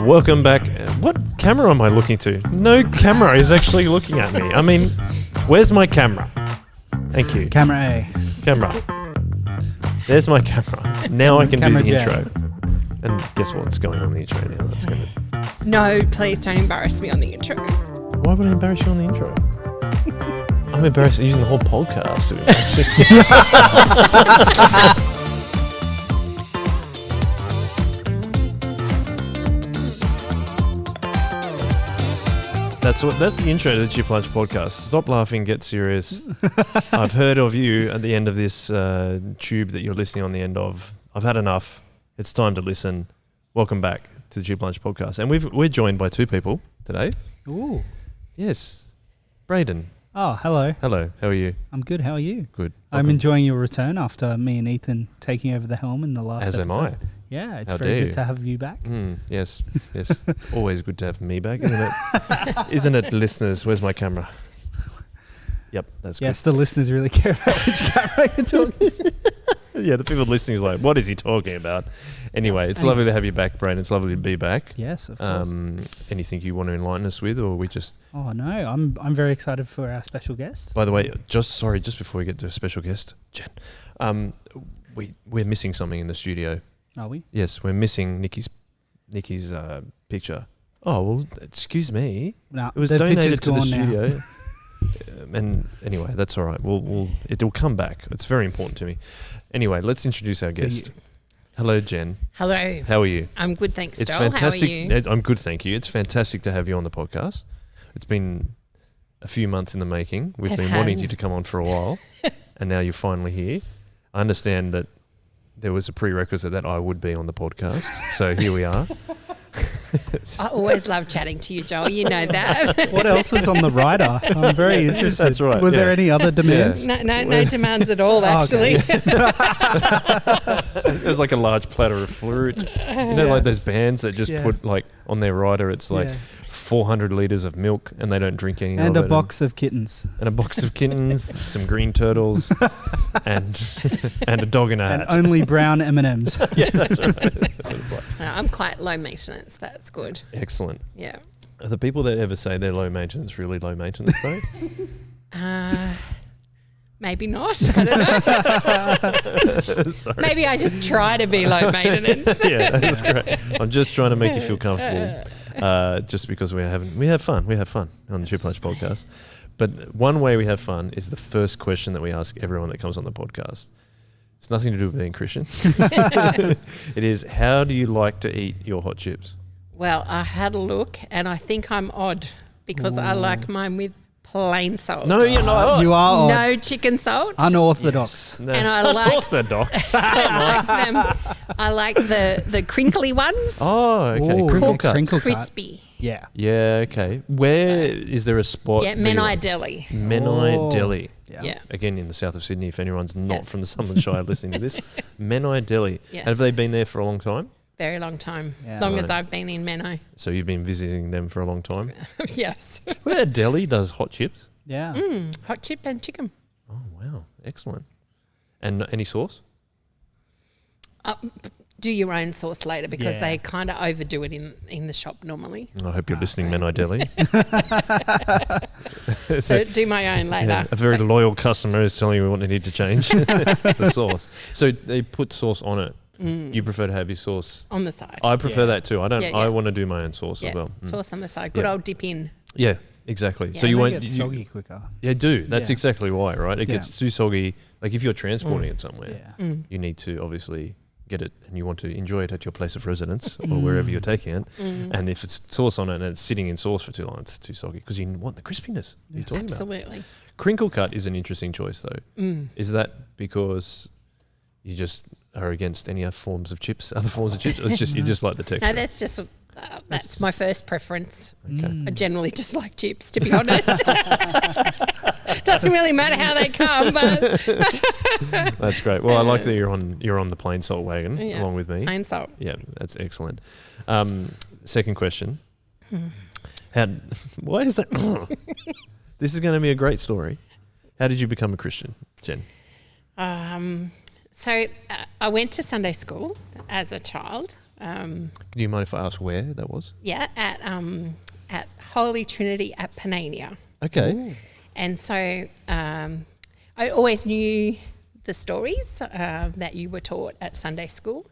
Welcome back. What camera am I looking to? No camera is actually looking at me. I mean, where's my camera? Thank you. Camera A. Camera. There's my camera. Now I can do the J. intro. And guess what's going on the intro now? That's gonna. No, please don't embarrass me on the intro. Why would I embarrass you on the intro? I'm embarrassed using the whole podcast. That's the intro to the Chip Lunch podcast. Stop laughing, get serious. I've heard of you at the end of this tube that you're listening on the end of. I've had enough. It's time to listen. Welcome back to the Chip Lunch podcast. And we're joined by two people today. Ooh. Yes. Brayden. Oh, hello. Hello. How are you? I'm good. How are you? Good. I'm enjoying your return after me and Ethan taking over the helm in the last As episode. am I. Yeah, it's How very dare good you. to have you back. Yes. Yes. Always good to have me back, isn't it? Isn't it, listeners? Where's my camera? Yep, that's Yes, the listeners really care about which camera you're talking to. Yeah, the people listening is like, what is he talking about? Anyway, it's lovely to have you back, Brayden. It's lovely to be back. Yes, of course. Anything you want to enlighten us with, or we just... Oh, no, I'm very excited for our special guest. By the way, just before we get to a special guest, Jen, we're missing something in the studio. Are we? Yes, we're missing Nikki's picture. Oh, well, excuse me. No, It was the donated picture's to the gone now. studio. And anyway, that's all right. It'll come back. It's very important to me. Anyway, let's introduce our guest. Hello, Jen. Hello. How are you? I'm good, thanks, It's Joel. fantastic. How are you? I'm good, thank you. It's fantastic to have you on the podcast. It's been a few months in the making. We've been wanting you to come on for a while, and now you're finally here. I understand that there was a prerequisite that I would be on the podcast, so here we are. I always love chatting to you, Joel. You know that. What else was on the rider? I'm very interested. That's right, Was there yeah. any other demands? No demands at all, actually. There's like a large platter of fruit. You know, like those bands that just put like on their rider, it's like 400 litres of milk and they don't drink any And of a it. box of kittens. And a box of kittens, some green turtles, and a dog in a hat. And only brown M&Ms. Yeah, that's right. That's what it's like. I'm quite low maintenance. That's good. Excellent. Yeah. Are the people that ever say they're low maintenance really low maintenance though? Maybe not. I don't know. Sorry. Maybe I just try to be low maintenance. Yeah, that's great. I'm just trying to make you feel comfortable. Just because we have fun on the Chip Lunch podcast. But one way we have fun is the first question that we ask everyone that comes on the podcast. It's nothing to do with being Christian. It is, how do you like to eat your hot chips? Well, I had a look and I think I'm odd because I like mine with plain salt. No, you're not. You are No chicken salt. unorthodox. No. And I like Orthodox. I like them. I like the crinkly ones. Oh, okay. Ooh, Crinkle cooked cuts. crinkle cut. Crispy. Yeah. Yeah, okay. Where is there a spot? Yeah, that you Menai like? Deli. Menai Oh. Deli. Yeah. Again, in the south of Sydney, if anyone's not Yes. from the Southern Shire listening to this. Menai Deli. Yes. Have they been there for a long time? Very long time. Yeah. Long as Right. I've been in Menai. So you've been visiting them for a long time? Yes. Where Deli does hot chips? Yeah. Hot chip and chicken. Oh, wow. Excellent. And any sauce? Do your own sauce later because Yeah. they kind of overdo it in the shop normally. I hope you're listening, Menai Deli. So do my own later. Yeah, a very loyal customer is telling you what they need to change. It's the sauce. So they put sauce on it. You prefer to have your sauce? On the side. I prefer that too. I don't. Yeah, yeah. I want to do my own sauce yeah. as well. Sauce on the side. Good Yeah. old dip in. Yeah, exactly. Yeah. So you They won't. get You, soggy quicker. yeah, do. That's Yeah. exactly why, right? It Yeah. gets too soggy. Like if you're transporting it somewhere, Yeah. you need to obviously get it, and you want to enjoy it at your place of residence or wherever you're taking it. And if it's sauce on it and it's sitting in sauce for too long, it's too soggy because you want the crispiness you're talking about. Absolutely. Crinkle cut is an interesting choice, though. Is that because you just are against any other forms of chips? Or it's just you just like the texture. No, that's just that's my first preference. Okay. I generally just like chips, to be honest. Doesn't really matter how they come, but That's great. Well, I like that you're on the plain salt wagon Yeah. along with me. plain salt. Yeah, that's excellent. Second question. Why is that? This is going to be a great story. How did you become a Christian, Jen? So I went to Sunday school as a child. Do you mind if I ask where that was? Yeah, at Holy Trinity at Panania. Okay. Ooh. And so I always knew the stories that you were taught at Sunday school,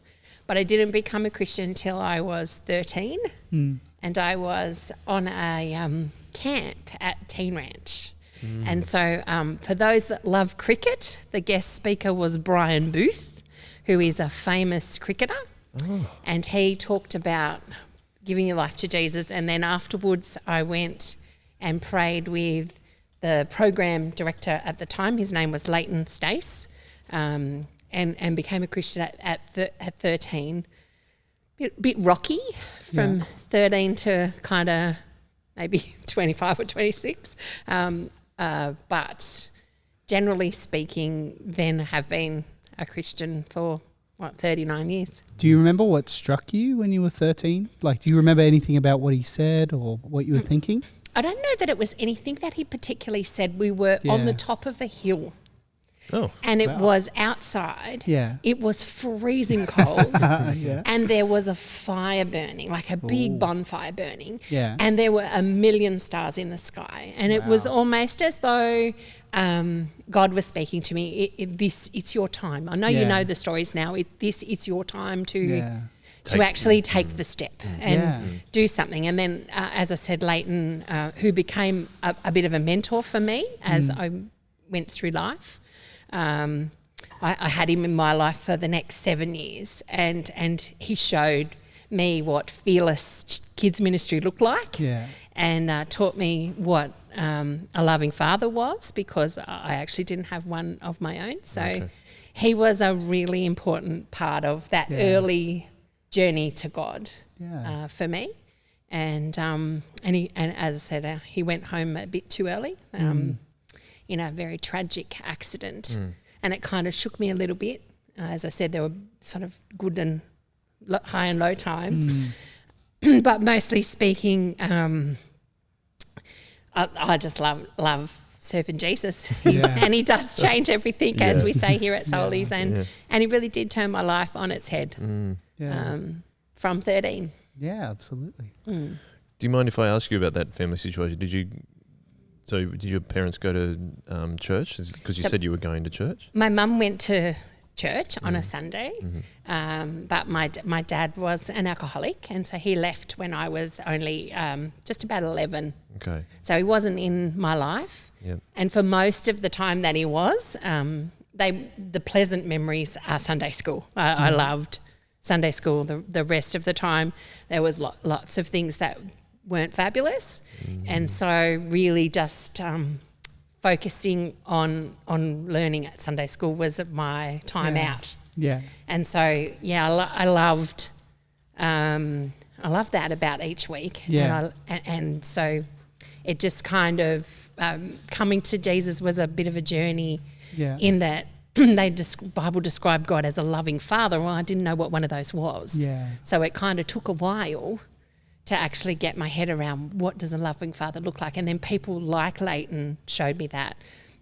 but I didn't become a Christian until I was 13, and I was on a camp at Teen Ranch. And so for those that love cricket, the guest speaker was Brian Booth, who is a famous cricketer. Oh. And he talked about giving your life to Jesus. And then afterwards I went and prayed with the program director at the time. His name was Leighton Stace, and became a Christian at 13. Bit rocky from 13 to kind of maybe 25 or 26. But generally speaking, then have been a Christian for, 39 years. Do you remember what struck you when you were 13? Like, do you remember anything about what he said or what you were thinking? I don't know that it was anything that he particularly said. We were on the top of a hill. Oh. And it was outside. Yeah. It was freezing cold. Yeah. And there was a fire burning, like a big bonfire burning. Yeah. And there were 1 million stars in the sky. And it was almost as though God was speaking to me. It's your time. I know you know the stories now. It's your time to actually take the step and do something. And then, as I said, Leighton, who became a bit of a mentor for me as I went through life. I had him in my life for the next 7 years, and he showed me what fearless kids ministry looked like, and taught me what a loving father was, because I actually didn't have one of my own. So he was a really important part of that early journey to God for me. And as I said, he went home a bit too early. In a very tragic accident, and it kind of shook me a little bit. As I said, there were sort of good and high and low times, but mostly speaking, I just love serving Jesus, and he does change everything, as we say here at Soulies, and he really did turn my life on its head from 13. Yeah, absolutely. Do you mind if I ask you about that family situation? Did your parents go to church? Because you said you were going to church. My mum went to church on a Sunday, but my dad was an alcoholic, and so he left when I was only just about 11. Okay. So he wasn't in my life. Yep. And for most of the time that he was, the pleasant memories are Sunday school. I loved Sunday school. The rest of the time there was lots of things that weren't fabulous, and so really just focusing on learning at Sunday school was my time out. Yeah, and so I loved that about each week. Yeah, and so it just kind of coming to Jesus was a bit of a journey. Yeah, in that Bible described God as a loving father. Well, I didn't know what one of those was. Yeah, so it kind of took a while to actually get my head around what does a loving father look like. And then people like Leighton showed me that.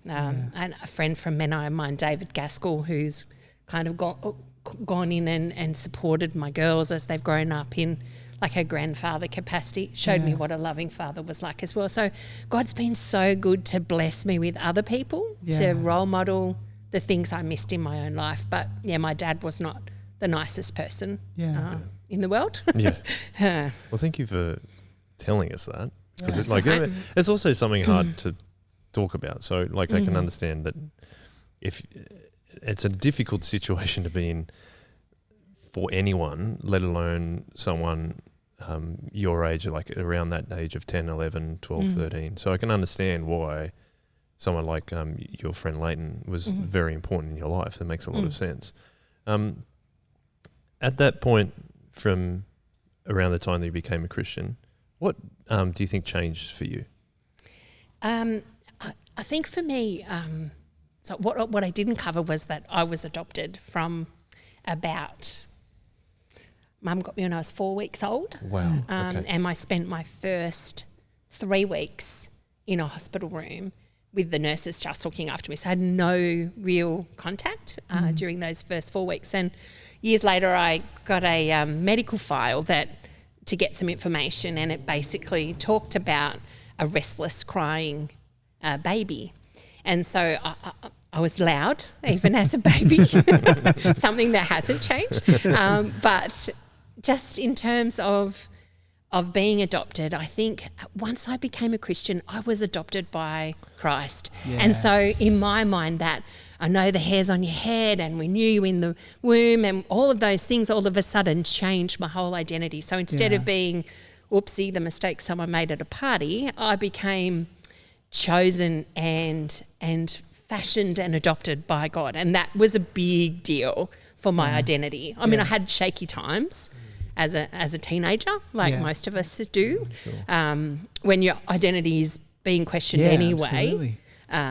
And a friend from Menai of mine, David Gaskell, who's kind of gone in and supported my girls as they've grown up in like a grandfather capacity, showed me what a loving father was like as well. So God's been so good to bless me with other people, to role model the things I missed in my own life. But my dad was not the nicest person. In the world. Well, thank you for telling us that, because it's also something hard to talk about. So I can understand that if it's a difficult situation to be in for anyone, let alone someone your age, like around that age of 10, 11, 12, 13. So I can understand why someone like your friend Leighton was very important in your life. That makes a lot of sense. At that point, from around the time that you became a Christian, what do you think changed for you? I think for me, so what I didn't cover was that I was adopted from about, Mum got me when I was 4 weeks old. Wow. Okay. And I spent my first 3 weeks in a hospital room with the nurses just looking after me. So I had no real contact during those first 4 weeks. And years later, I got a medical file to get some information, and it basically talked about a restless, crying baby. And so I was loud, even as a baby, something that hasn't changed. But just in terms of being adopted, I think once I became a Christian, I was adopted by Christ. Yeah. And so in my mind, that I know the hairs on your head and we knew you in the womb, and all of those things all of a sudden changed my whole identity. So instead of being, whoopsie, the mistake someone made at a party, I became chosen and fashioned and adopted by God. And that was a big deal for my identity. I mean, I had shaky times as a teenager, like most of us do, when your identity is being questioned anyway. Absolutely.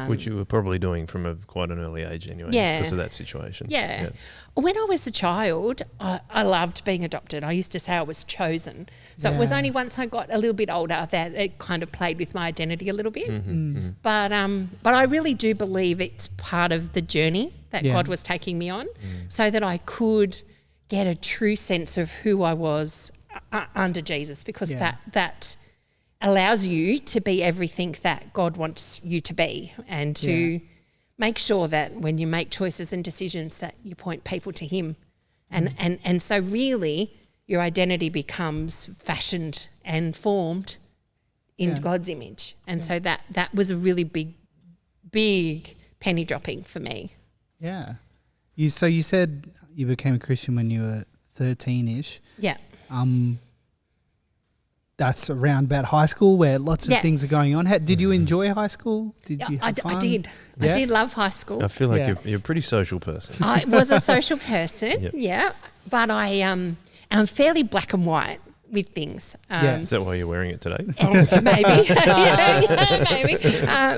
Which you were probably doing from quite an early age anyway, because of that situation. Yeah. When I was a child, I loved being adopted. I used to say I was chosen. So it was only once I got a little bit older that it kind of played with my identity a little bit. But I really do believe it's part of the journey that God was taking me on, so that I could get a true sense of who I was under Jesus, because that allows you to be everything that God wants you to be, and to make sure that when you make choices and decisions that you point people to Him. And so really your identity becomes fashioned and formed in God's image. And so that was a really big penny dropping for me. Yeah. So you said you became a Christian when you were 13-ish. Yeah. That's around about high school, where lots of things are going on. Did you enjoy high school? Did you have fun? I did. Yeah? I did love high school. I feel like you're a pretty social person. I was a social person, but I'm fairly black and white with things. Is that why you're wearing it today? Maybe. Maybe.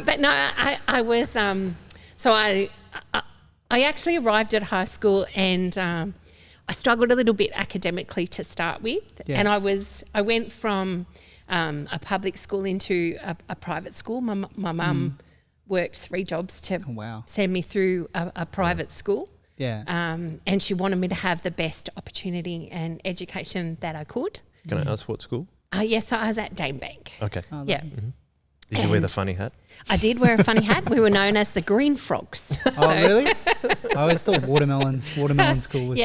But no, I was, so I actually arrived at high school, and I struggled a little bit academically to start with, and I went from a public school into a private school. My mum worked 3 jobs to send me through a private school. Yeah. And she wanted me to have the best opportunity and education that I could. Can I ask what school? Yes, so I was at Dane Bank. Okay. Yeah. Did you wear the funny hat? I did wear a funny hat. We were known as the Green Frogs. Oh, really? I was still watermelon school was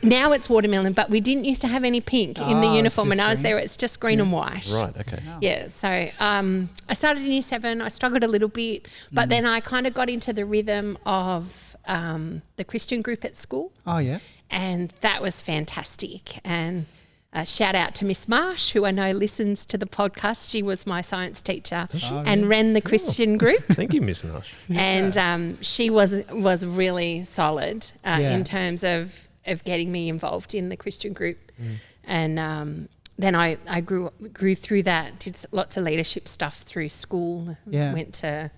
now it's watermelon, but we didn't used to have any pink in the uniform. When I was there, it's just green and white. Right, okay. Oh. Yeah, so I started in year 7. I struggled a little bit, but then I kind of got into the rhythm of the Christian group at school. Oh, yeah. And that was fantastic. And shout out to Miss Marsh, who I know listens to the podcast. She was my science teacher and ran the Christian group. Thank you, Miss Marsh. And she was really solid in terms of getting me involved in the Christian group. And then I grew through that, did lots of leadership stuff through school. Went to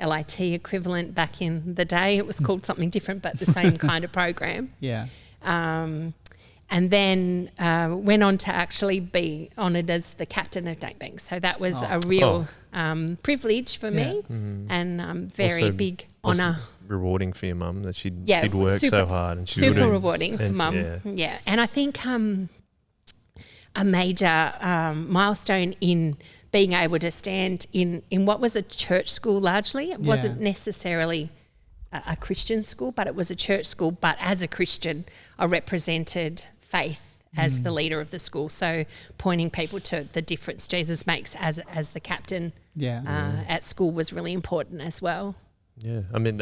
LIT equivalent back in the day. It was called something different, but the same kind of program. Yeah. And then went on to actually be honoured as the captain of Dane Bank. So that was a real privilege for me, and very also big honour. Rewarding for your mum that she'd work so hard. And super rewarding for mum. Yeah. And I think a major milestone in being able to stand in what was a church school largely. It wasn't necessarily a Christian school, but it was a church school. But as a Christian, I represented faith as the leader of the school. So pointing people to the difference Jesus makes as the captain at school was really important as well. Yeah, I mean,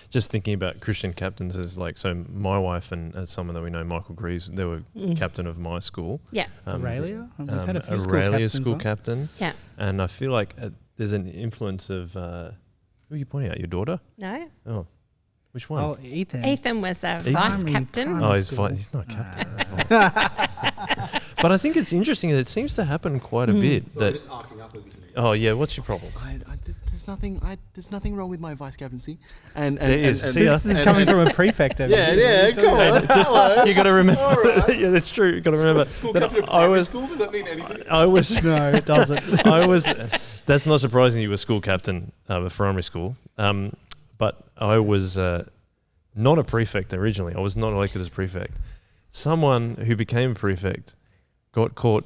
just thinking about Christian captains is like, so my wife and as someone that we know, Michael Greaves, they were captain of my school. Yeah. Aurelia? We've had a few school captain. Yeah. And I feel like there's an influence of, who are you pointing at, your daughter? No. Oh. Which one? Oh, Ethan. Ethan was a vice captain. Oh, he's not captain. But I think it's interesting that it seems to happen quite a bit. So just arcing up a bit. Oh yeah, what's your problem? There's nothing wrong with my vice captaincy. And this is coming from a prefect. Come on. Just, you got to remember. Right. Yeah, that's true. You got to remember. School captain of primary school. Does that mean anything? No, it doesn't. That's not surprising. You were school captain of primary school. But I was not a prefect originally. I was not elected as prefect. Someone who became a prefect got caught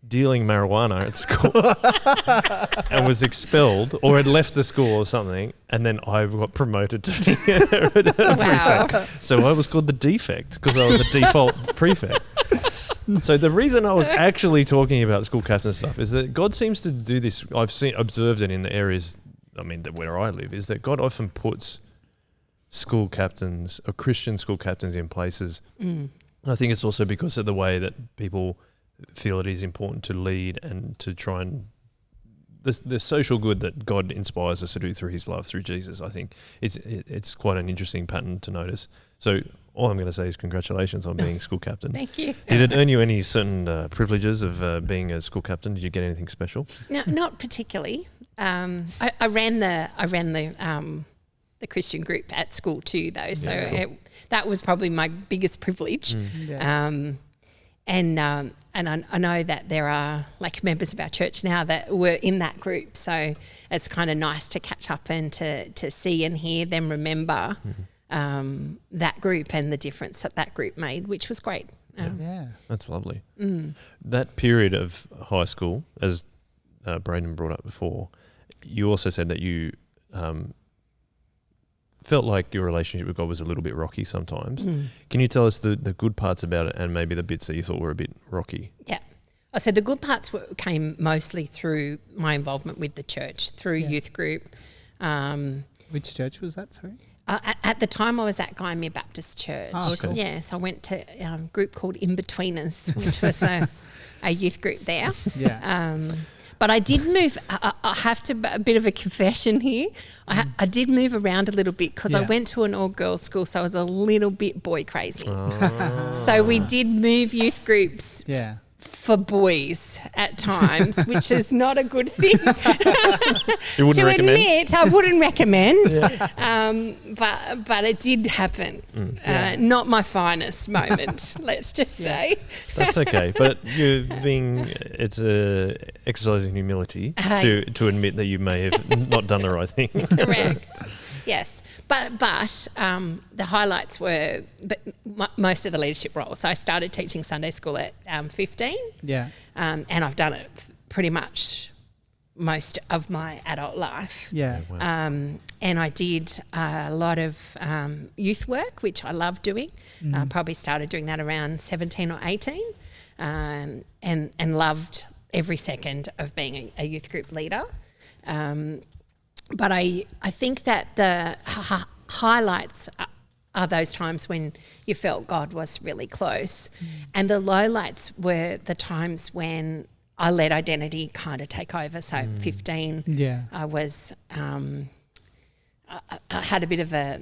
dealing marijuana at school and was expelled or had left the school or something, and then I got promoted to be a prefect. So I was called the defect because I was a default prefect. So the reason I was actually talking about school captain stuff is that God seems to do this. I've observed it in the areas, where I live, is that God often puts school captains or Christian school captains in places. And I think it's also because of the way that people feel it is important to lead and to try and the social good that God inspires us to do through his love through Jesus. I think it's quite an interesting pattern to notice. So all I'm going to say is congratulations on being school captain. Thank you. Did it earn you any certain privileges of being a school captain? Did you get anything special? No, not particularly. I ran the Christian group at school too, though. So cool. That was probably my biggest privilege. And I know that there are like members of our church now that were in that group. So it's kind of nice to catch up and to see and hear them remember that group and the difference that group made, which was great. That's lovely. That period of high school, as Brayden brought up before, you also said that you felt like your relationship with God was a little bit rocky sometimes. Can you tell us the good parts about it and maybe the bits that you thought were a bit rocky? Yeah. So the good parts came mostly through my involvement with the church, through youth group. Which church was that, sorry? At the time I was at Gymea Baptist Church. Oh, okay. Yes, I went to a group called In-Betweeners, which was a youth group there. Yeah. But I did move. I have to, a bit of a confession here. I did move around a little bit because I went to an all-girls school, so I was a little bit boy crazy. So we did move youth groups for boys at times, which is not a good thing. You wouldn't recommend? Admit, I wouldn't recommend. But it did happen. Not my finest moment, let's just say. That's okay. But it's exercising humility to admit that you may have not done the right thing. Correct. Yes. But the highlights were most of the leadership roles. So I started teaching Sunday school at 15. Yeah. And I've done it pretty much most of my adult life. Yeah. Wow. And I did a lot of youth work, which I love doing. Probably started doing that around 17 or 18 and loved every second of being a youth group leader. But I think that the highlights are those times when you felt God was really close. And the lowlights were the times when I let identity kind of take over. So 15, I was I had a bit of a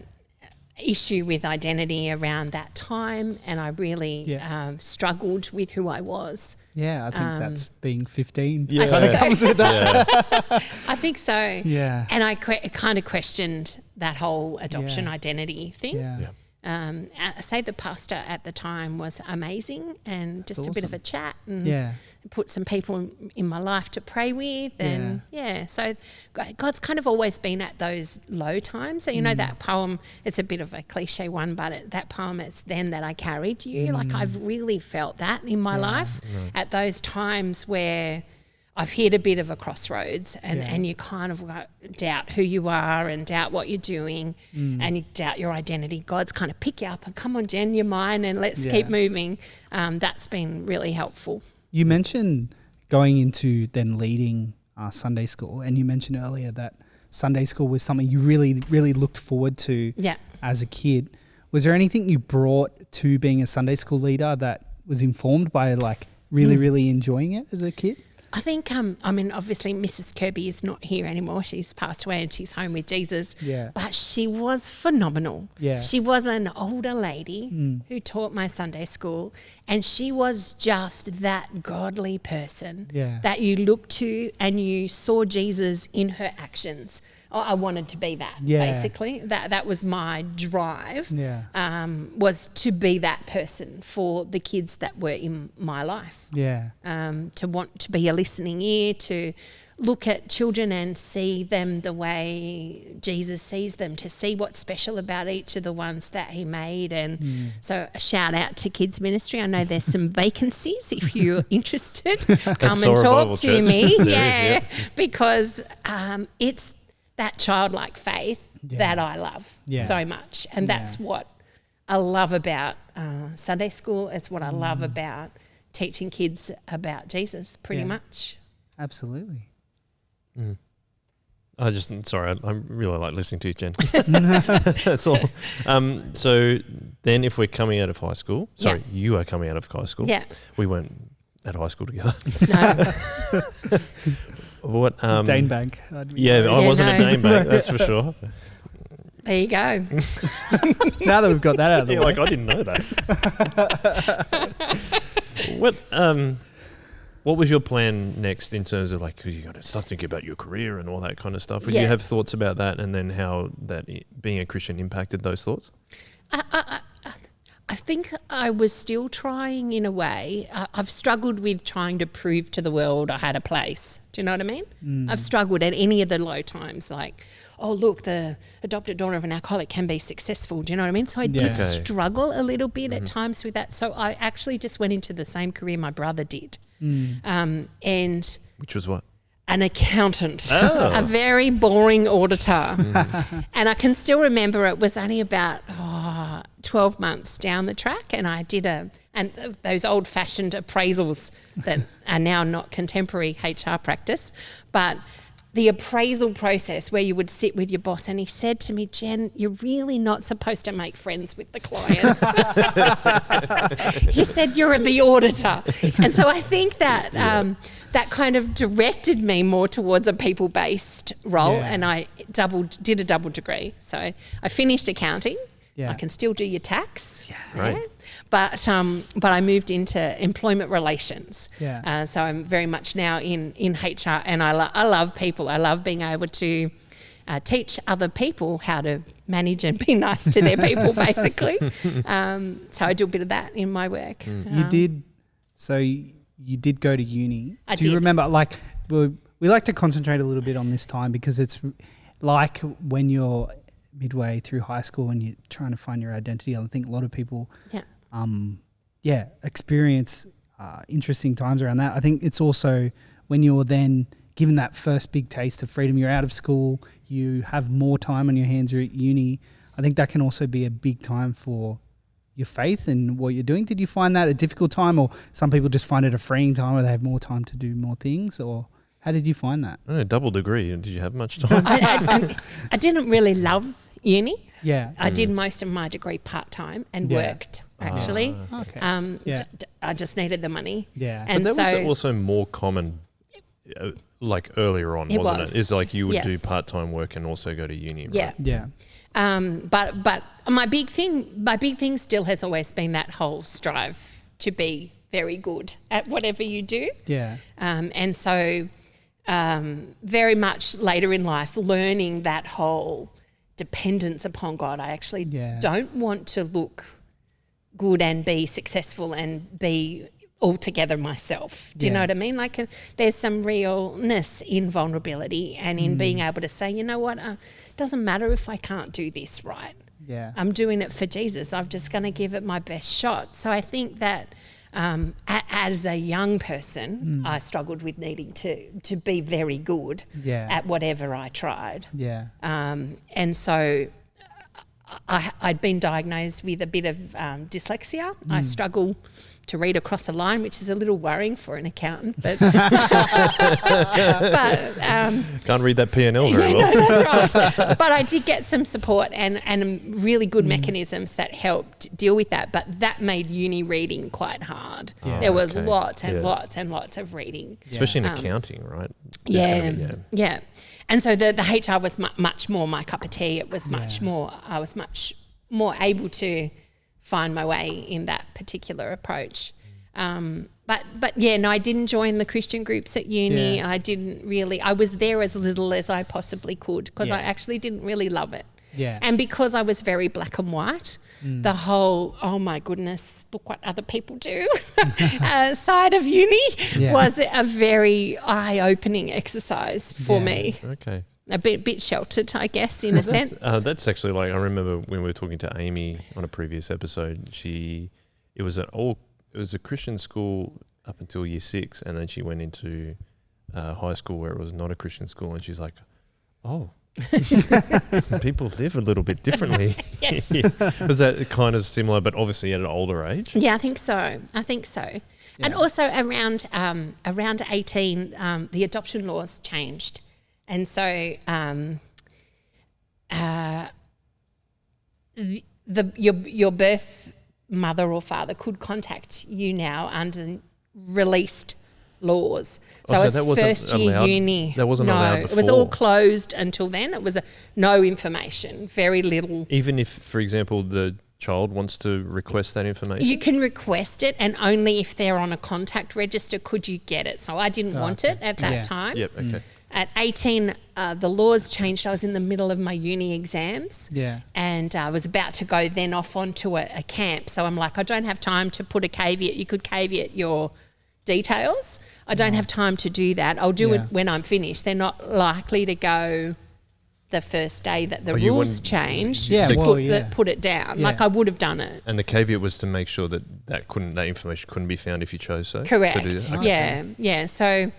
issue with identity around that time, and I really struggled with who I was. Yeah, I think that's being 15. Yeah. Kind of comes with that. I think so. Yeah. And I kind of questioned that whole adoption identity thing. Yeah. I say the pastor at the time was amazing and just a bit of a chat and put some people in my life to pray with. And so God's kind of always been at those low times. So, you know, that poem, it's a bit of a cliche one, but that poem, it's then that I carried you. Like I've really felt that in my life at those times where I've hit a bit of a crossroads and you kind of doubt who you are and doubt what you're doing and you doubt your identity. God's kind of pick you up and come on, Jen, you're mine and let's keep moving. That's been really helpful. You mentioned going into then leading Sunday school, and you mentioned earlier that Sunday school was something you really, really looked forward to as a kid. Was there anything you brought to being a Sunday school leader that was informed by like really, really enjoying it as a kid? I think, obviously Mrs. Kirby is not here anymore. She's passed away and she's home with Jesus. Yeah. But she was phenomenal. Yeah. She was an older lady who taught my Sunday school, and she was just that godly person that you looked to and you saw Jesus in her actions I wanted to be that, basically. That was my drive, was to be that person for the kids that were in my life. To want to be a listening ear, to look at children and see them the way Jesus sees them, to see what's special about each of the ones that he made. And so a shout out to Kids Ministry. I know there's some vacancies if you're interested. Come and talk to me. Because it's that childlike faith that I love so much. And that's what I love about Sunday school. It's what I love about teaching kids about Jesus, pretty much. Absolutely. I really like listening to you, Jen. That's all. So then if we're coming out of high school, you are coming out of high school. Yeah. We weren't at high school together. No. What? Dane bag. I wasn't a Dane bag, that's for sure. There you go. Now that we've got that out of the way. I didn't know that. What was your plan next in terms of because you got to start thinking about your career and all that kind of stuff? Did you have thoughts about that, and then how that being a Christian impacted those thoughts? I think I was still trying in a way. I've struggled with trying to prove to the world I had a place. Do you know what I mean? I've struggled at any of the low times, like, oh, look, the adopted daughter of an alcoholic can be successul. Do you know what I mean? So I did struggle a little bit at times with that. So I actually just went into the same career my brother did. And which was what? An accountant, a very boring auditor. And I can still remember it was only about 12 months down the track, and I did those old-fashioned appraisals that are now not contemporary HR practice, but the appraisal process where you would sit with your boss, and he said to me, Jen, you're really not supposed to make friends with the clients. He said, you're the auditor. And so I think that that kind of directed me more towards a people-based role, and I did a double degree. So I finished accounting. I can still do your tax. Right. But I moved into employment relations. So I'm very much now in HR, and I love people. I love being able to teach other people how to manage and be nice to their people, basically. So I do a bit of that in my work. You did. So you did go to uni. I do you remember? We like to concentrate a little bit on this time because it's like when you're midway through high school and you're trying to find your identity. I think a lot of people experience interesting times around that. I think it's also when you're then given that first big taste of freedom, you're out of school, you have more time on your hands, you're at uni. I think that can also be a big time for your faith and what you're doing. Did you find that a difficult time, or some people just find it a freeing time where they have more time to do more things, or how did you find that? I don't know, double degree. Did you have much time? I didn't really love uni. I did most of my degree part-time and worked, actually. I just needed the money. And that was also more common earlier on, wasn't it? It's like you would do part-time work and also go to uni, right? But my big thing still has always been that whole strive to be very good at whatever you do. And so very much later in life, learning that whole dependence upon God. I actually don't want to look good and be successful and be all together myself. Do you know what I mean? There's some realness in vulnerability and in being able to say, you know what, it doesn't matter if I can't do this right. I'm doing it for Jesus. I'm just going to give it my best shot. So I think that as a young person, I struggled with needing to be very good at whatever I tried. And so I'd been diagnosed with a bit of dyslexia. I struggle to read across a line, which is a little worrying for an accountant. But, can't read that P&L very well. No, that's right. But I did get some support and really good mechanisms that helped deal with that. But that made uni reading quite hard. There was lots and lots and lots of reading. Especially in accounting, right? Yeah. And so the HR was much more my cup of tea. It was much more, I was much more able to find my way in that particular approach. But But yeah, no, I didn't join the Christian groups at uni. Yeah. I was there as little as I possibly could because I actually didn't really love it. Yeah. And because I was very black and white, the whole, oh my goodness, look what other people do side of uni was a very eye-opening exercise for me. Okay. A bit sheltered, I guess, in a sense. That's actually like, I remember when we were talking to Amy on a previous episode, it was a Christian school up until year 6, and then she went into high school where it was not a Christian school, and she's like, oh, people live a little bit differently. Yes. Was that kind of similar, but obviously at an older age? Yeah, I think so. Yeah. And also around 18, the adoption laws changed. And so your birth mother or father could contact you now under released laws. So that as wasn't first year allowed, uni. that wasn't allowed before. It was all closed until then. It was no information, very little. Even if, for example, the child wants to request that information? You can request it, and only if they're on a contact register could you get it. So I didn't want it at that time. Yep, okay. At 18, the laws changed. I was in the middle of my uni exams. Yeah. And I was about to go then off onto a camp. So I'm like, I don't have time to put a caveat. You could caveat your details. I don't have time to do that. I'll do it when I'm finished. They're not likely to go the first day that the rules changed put it down. Yeah. Like I would have done it. And the caveat was to make sure that information couldn't be found if you chose so? Correct. To do that? Okay. Yeah. So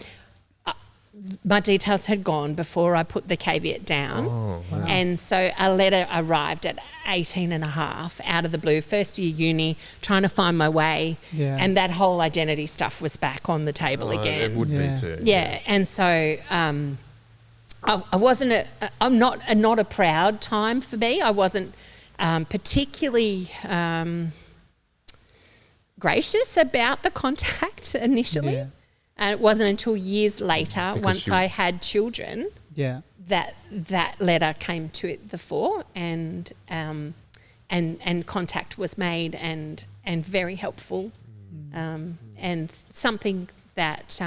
my details had gone before I put the caveat down. Oh, wow. And so a letter arrived at 18 and a half out of the blue, first year uni, trying to find my way. Yeah. And that whole identity stuff was back on the table again. It would be too. Yeah. And so I wasn't not a proud time for me. I wasn't particularly gracious about the contact initially. Yeah. And it wasn't until years later, once I had children, that letter came to the fore, and contact was made, and very helpful, and something that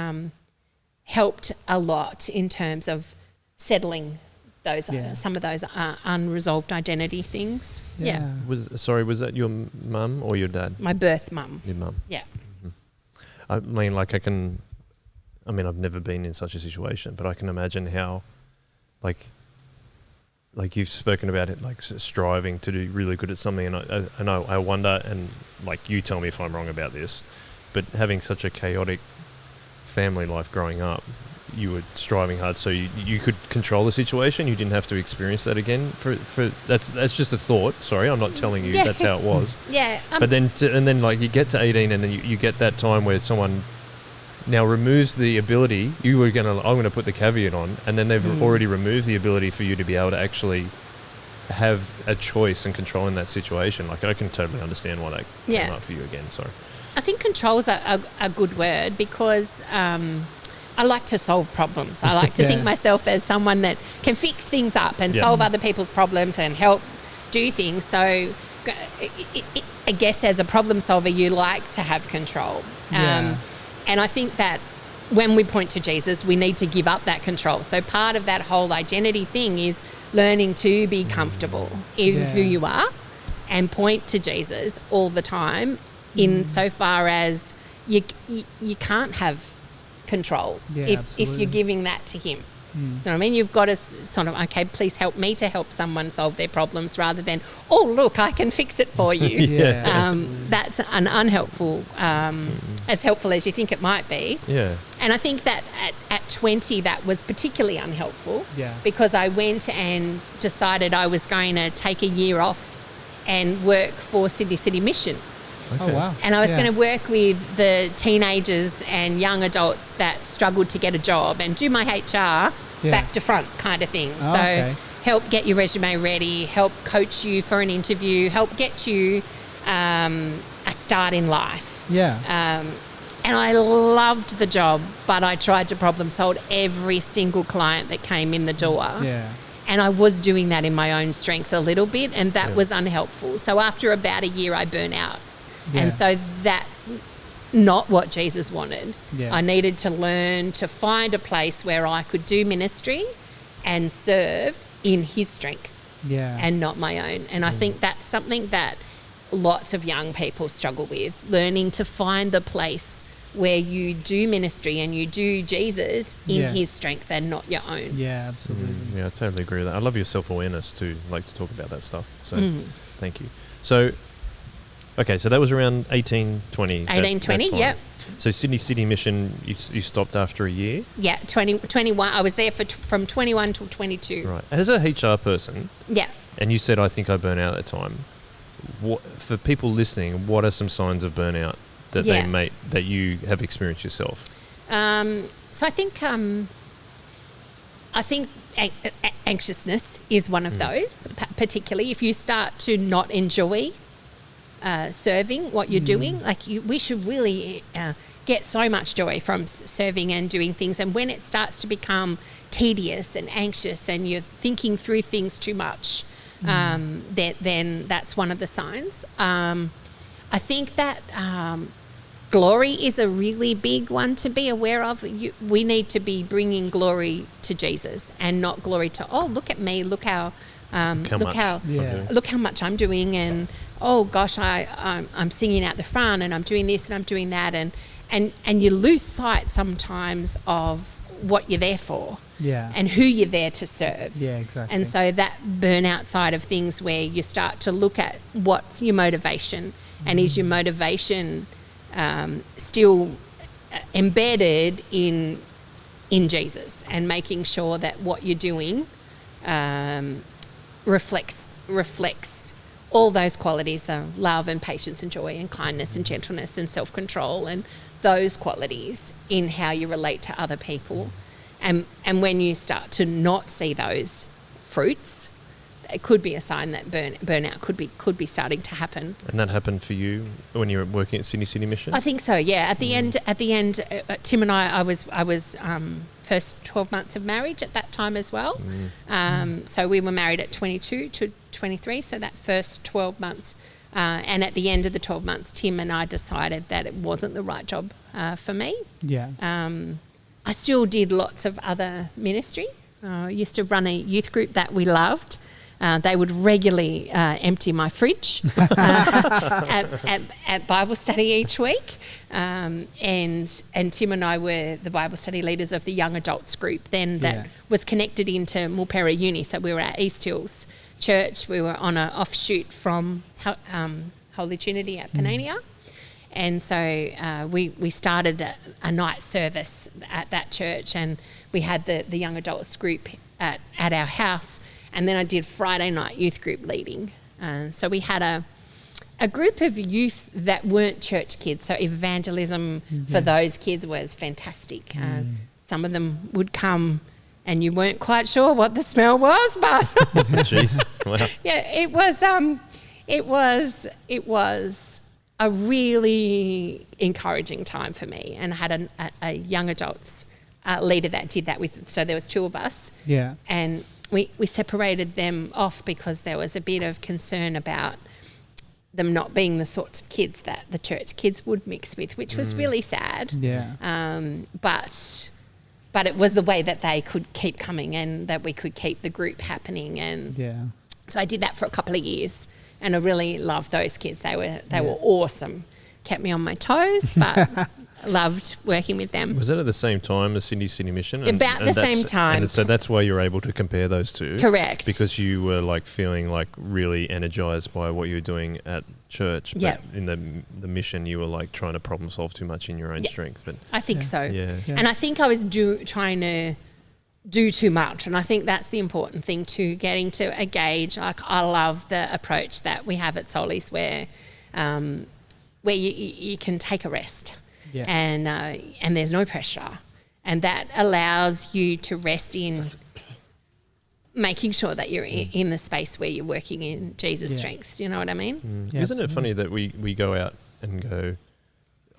helped a lot in terms of settling those some of those unresolved identity things. Yeah. Was that your mum or your dad? My birth mum. Your mum. Yeah. Mm-hmm. I've never been in such a situation, but I can imagine how, like you've spoken about it, like striving to do really good at something, and I wonder, and like you tell me if I'm wrong about this, but having such a chaotic family life growing up, you were striving hard so you could control the situation. You didn't have to experience that again. For that's just a thought. Sorry, I'm not telling you that's how it was. Yeah. But then like you get to 18, and then you get that time where someone now removes the ability. I'm going to put the caveat on, and then they've already removed the ability for you to be able to actually have a choice and control in that situation. Like I can totally understand why that came up for you again. Sorry. I think control's a good word because I like to solve problems. I like to think myself as someone that can fix things up and solve other people's problems and help do things. So I guess as a problem solver, you like to have control. And I think that when we point to Jesus, we need to give up that control. So part of that whole identity thing is learning to be comfortable in who you are and point to Jesus all the time insofar as you can't have control if you're giving that to him. You know what I mean? You've got to sort of, okay, please help me to help someone solve their problems rather than, oh, look, I can fix it for you. That's an unhelpful, as helpful as you think it might be. Yeah. And I think that at 20, that was particularly unhelpful because I went and decided I was going to take a year off and work for Sydney City Mission. Okay. Oh, wow. And I was going to work with the teenagers and young adults that struggled to get a job and do my HR back to front kind of thing. Help get your resume ready, help coach you for an interview, help get you a start in life. And I loved the job, but I tried to problem solve every single client that came in the door. And I was doing that in my own strength a little bit, and that was unhelpful. So after about a year, I burnt out. And so that's not what Jesus wanted. Yeah. I needed to learn to find a place where I could do ministry and serve in his strength and not my own. And I think that's something that lots of young people struggle with, learning to find the place where you do ministry and you do Jesus in his strength and not your own. Yeah, absolutely. Yeah, I totally agree with that. I love your self-awareness too, like to talk about that stuff. So thank you. So, okay, so that was around 1820. 1820, yep. So Sydney City Mission, you stopped after a year? Yeah, 21. I was there from 21 till 22. Right. As a HR person, and you said, I think I burnt out at that time. For people listening, what are some signs of burnout that that you have experienced yourself? So I think anxiousness is one of those, particularly if you start to not enjoy serving what you're doing. Like we should really get so much joy from serving and doing things. And when it starts to become tedious and anxious and you're thinking through things too much, then that's one of the signs. I think that glory is a really big one to be aware of. We need to be bringing glory to Jesus and not glory to, oh, look at me, look how much I'm doing, and oh gosh, I'm singing out the front and I'm doing this and I'm doing that, and you lose sight sometimes of what you're there for. And who you're there to serve. Yeah, exactly. And so that burnout side of things, where you start to look at what's your motivation, and is your motivation still embedded in Jesus, and making sure that what you're doing reflects all those qualities of love and patience and joy and kindness and gentleness and self-control, and those qualities in how you relate to other people. And when you start to not see those fruits, it could be a sign that burnout could be starting to happen. And that happened for you when you were working at Sydney City Mission? I think so. Yeah. At the end, Tim and I was first 12 months of marriage at that time as well. So we were married at 22 to 23. So that first 12 months, and at the end of the 12 months, Tim and I decided that it wasn't the right job for me. Yeah. I still did lots of other ministry. I used to run a youth group that we loved. They would regularly empty my fridge at Bible study each week. And Tim and I were the Bible study leaders of the young adults group then that was connected into Mulpera Uni. So we were at East Hills Church. We were on an offshoot from Holy Trinity at Panania. And so we started a night service at that church, and we had the young adults group at our house. And then I did Friday night youth group leading. So we had a group of youth that weren't church kids. So evangelism for those kids was fantastic. Some of them would come and you weren't quite sure what the smell was, but Jeez. Wow. Yeah, it was a really encouraging time for me, and I had a young adults leader that did that with. So there was two of us. Yeah. And we separated them off because there was a bit of concern about them not being the sorts of kids that the church kids would mix with, which was really sad. Yeah. But it was the way that they could keep coming and that we could keep the group happening. And so I did that for a couple of years, and I really loved those kids. They were awesome. Kept me on my toes, but loved working with them. Was that at the same time as Sydney City Mission? About the same time. And so that's why you're able to compare those two? Correct. Because you were like feeling like really energized by what you were doing at church. But in the mission, you were like trying to problem solve too much in your own strength. But I think so. Yeah. And I think I was trying to do too much. And I think that's the important thing too, getting to a gauge. Like, I love the approach that we have at Solis where you can take a rest. Yeah. And there's no pressure, and that allows you to rest in making sure that you're in the space where you're working in Jesus' strength. You know what I mean? Yeah, isn't it funny that we go out and go,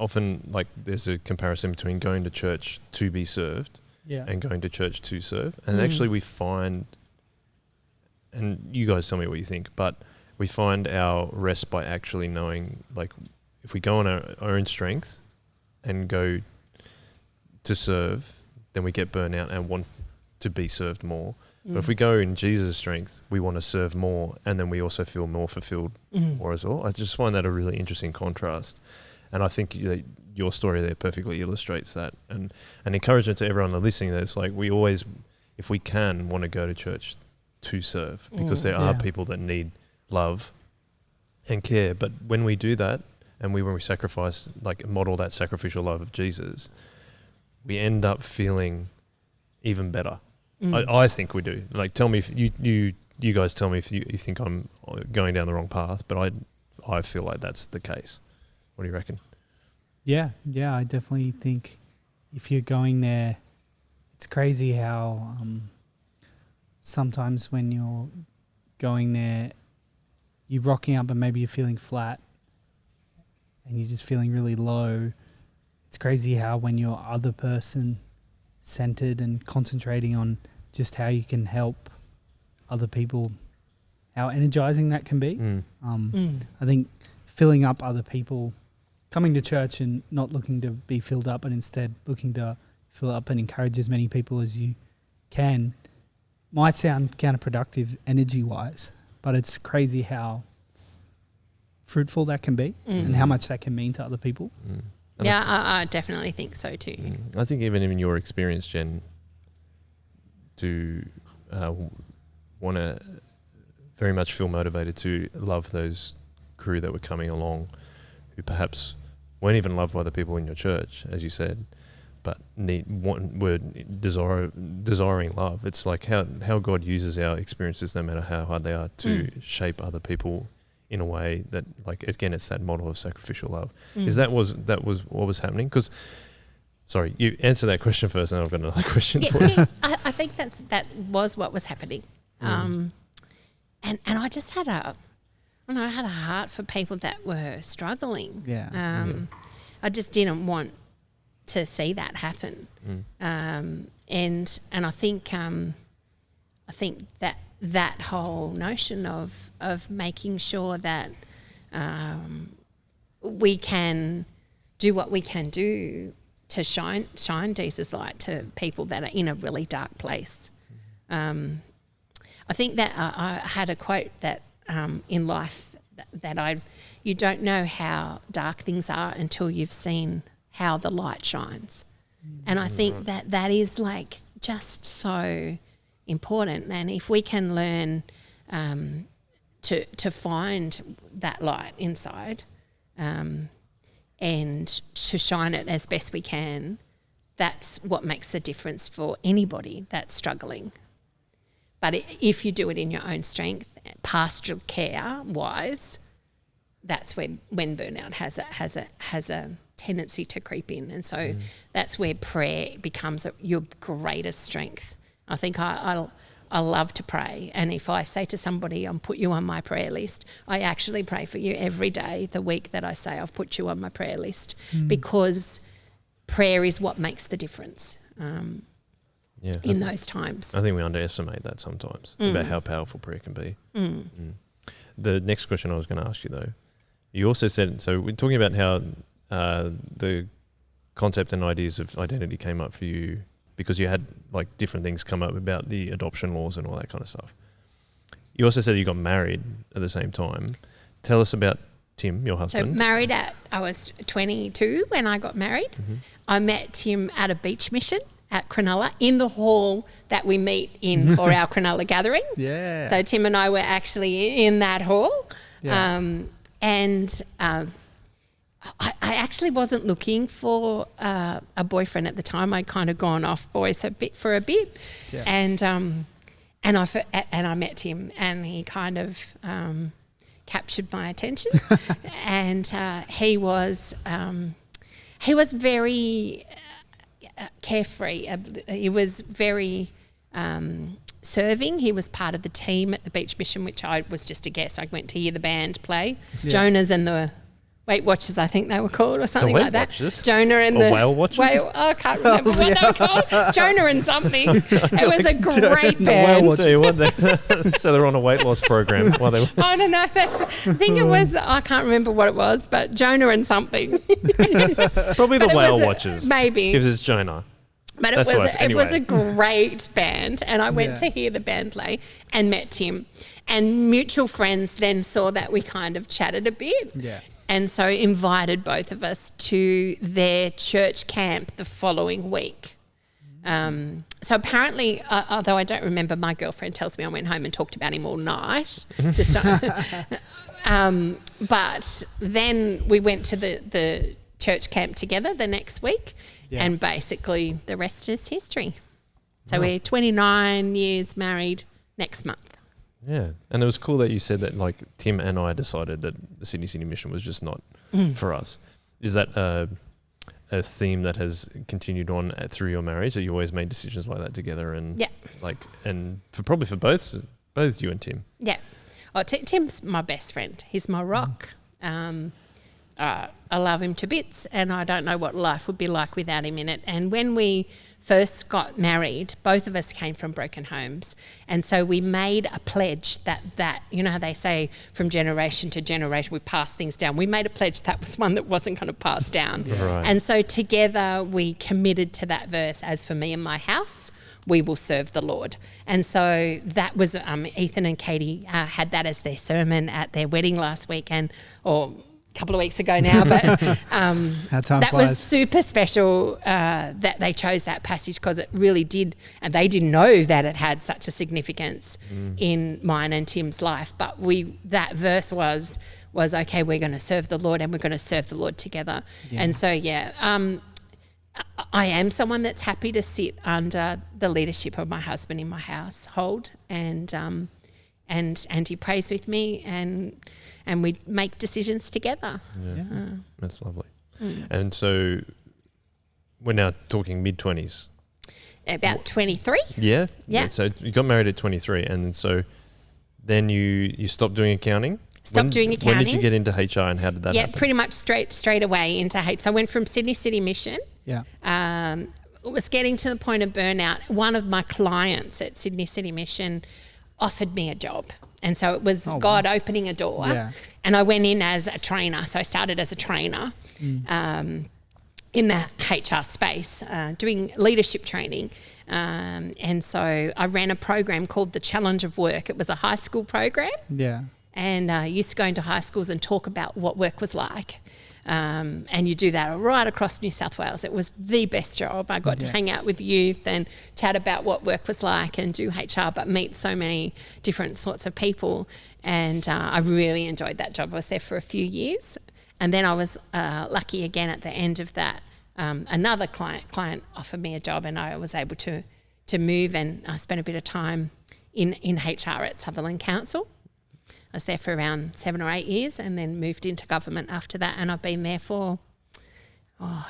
often like there's a comparison between going to church to be served and going to church to serve, and actually we find, and you guys tell me what you think, but we find our rest by actually knowing, like, if we go on our own strength, and go to serve, then we get burnt out and want to be served more. But if we go in Jesus' strength, we want to serve more, and then we also feel more fulfilled more as well. I just find that a really interesting contrast. And I think your story there perfectly illustrates that. And an encouragement to everyone listening that it's like we always, if we can, want to go to church to serve, because there are people that need love and care. But when we do that, and when we sacrifice, like model that sacrificial love of Jesus, we end up feeling even better. I think we do. Like, tell me if you guys tell me if you think I'm going down the wrong path, but I feel like that's the case. What do you reckon? Yeah, I definitely think if you're going there, it's crazy how sometimes when you're going there, you're rocking up and maybe you're feeling flat and you're just feeling really low. It's crazy how when you're other person centered and concentrating on just how you can help other people, how energizing that can be. I think filling up other people, coming to church and not looking to be filled up, but instead looking to fill up and encourage as many people as you can, might sound counterproductive energy-wise, but it's crazy how fruitful that can be and how much that can mean to other people. Yeah, I definitely think so too. I think even in your experience, Jen, to want to very much feel motivated to love those crew that were coming along who perhaps weren't even loved by the people in your church, as you said, but were desiring love. It's like how God uses our experiences, no matter how hard they are, to shape other people in a way that, like, again, it's that model of sacrificial love. Is that was what was happening? Because, sorry, you answer that question first, and I've got another question for you. Yeah, I think that was what was happening, and I just had a heart for people that were struggling. I just didn't want to see that happen, and I think that whole notion of making sure that we can do what we can do to shine Jesus' light to people that are in a really dark place. I think that I had a quote that in life that you don't know how dark things are until you've seen how the light shines. And I think that is like just so important. And if we can learn to find that light inside and to shine it as best we can, that's what makes the difference for anybody that's struggling. But if you do it in your own strength, pastoral care wise, that's when burnout has a tendency to creep in. And so that's where prayer becomes your greatest strength. I think I love to pray, and if I say to somebody, I'll put you on my prayer list, I actually pray for you every day the week that I say I've put you on my prayer list, because prayer is what makes the difference in those times. I think we underestimate that sometimes about how powerful prayer can be. The next question I was going to ask you, though, you also said, so we're talking about how the concept and ideas of identity came up for you because you had like different things come up about the adoption laws and all that kind of stuff. You also said you got married at the same time. Tell us about Tim, your husband. So I was 22 when I got married. I met Tim at a beach mission at Cronulla in the hall that we meet in for our Cronulla gathering. Yeah. So Tim and I were actually in that hall. Yeah. I actually wasn't looking for a boyfriend at the time. I'd kind of gone off boys for a bit, yeah. And I met him, and he kind of captured my attention, and he was very carefree. He was very serving. He was part of the team at the beach mission, which I was just a guest. I went to hear the band play. Yeah. Jonas and the Weight Watchers, I think they were called, or something Weight like that. Watchers? Jonah and Or Whale Watchers? I can't remember what they were called. Jonah and something. It was a great band. So they're on a weight loss program while they. I don't know. I think it was. I can't remember what it was, but Jonah and something. Probably the Whale Watchers. Maybe. Because it's Jonah. But it was a great band, and I went to hear the band play and met Tim. And mutual friends then saw that we kind of chatted a bit. Yeah. And so invited both of us to their church camp the following week. So apparently, although I don't remember, my girlfriend tells me I went home and talked about him all night. But then we went to the church camp together the next week, and basically the rest is history. So we're 29 years married next month. Yeah, and it was cool that you said that, like, Tim and I decided that the Sydney City Mission was just not for us. Is that a theme that has continued on through your marriage, that you always made decisions like that together, and probably for both you and Tim? Yeah. Oh, Tim's my best friend. He's my rock. I love him to bits, and I don't know what life would be like without him in it. And when we first got married, both of us came from broken homes, and so we made a pledge that you know how they say from generation to generation we pass things down. We made a pledge that was one that wasn't going to pass down. Right. And so together we committed to that verse, as for me and my house, we will serve the Lord. And so that was Ethan and Katie had that as their sermon at their wedding last weekend, or couple of weeks ago now, but that was super special that they chose that passage, because it really did, and they didn't know that it had such a significance in mine and Tim's life. But that verse was okay, we're going to serve the Lord, and we're going to serve the Lord together. And so I am someone that's happy to sit under the leadership of my husband in my household, and he prays with me, and we make decisions together. Yeah. That's lovely. And so we're now talking mid-20s. About 23. Yeah? So you got married at 23, and then so then you stopped doing accounting? Stopped doing accounting. When did you get into HR, and how did that happen? Yeah, pretty much straight away into HR. So I went from Sydney City Mission. Yeah. It was getting to the point of burnout. One of my clients at Sydney City Mission offered me a job. And so it was God opening a door. Yeah. And I went in as a trainer. So I started as a trainer in the HR space, doing leadership training. And so I ran a program called the Challenge of Work. It was a high school program. Yeah. And I used to go into high schools and talk about what work was like. And you do that right across New South Wales. It was the best job. I got to hang out with youth and chat about what work was like and do HR, but meet so many different sorts of people. And I really enjoyed that job. I was there for a few years. And then I was lucky again at the end of that. Another client offered me a job, and I was able to move, and I spent a bit of time in HR at Sutherland Council. I was there for around 7 or 8 years, and then moved into government after that, and I've been there for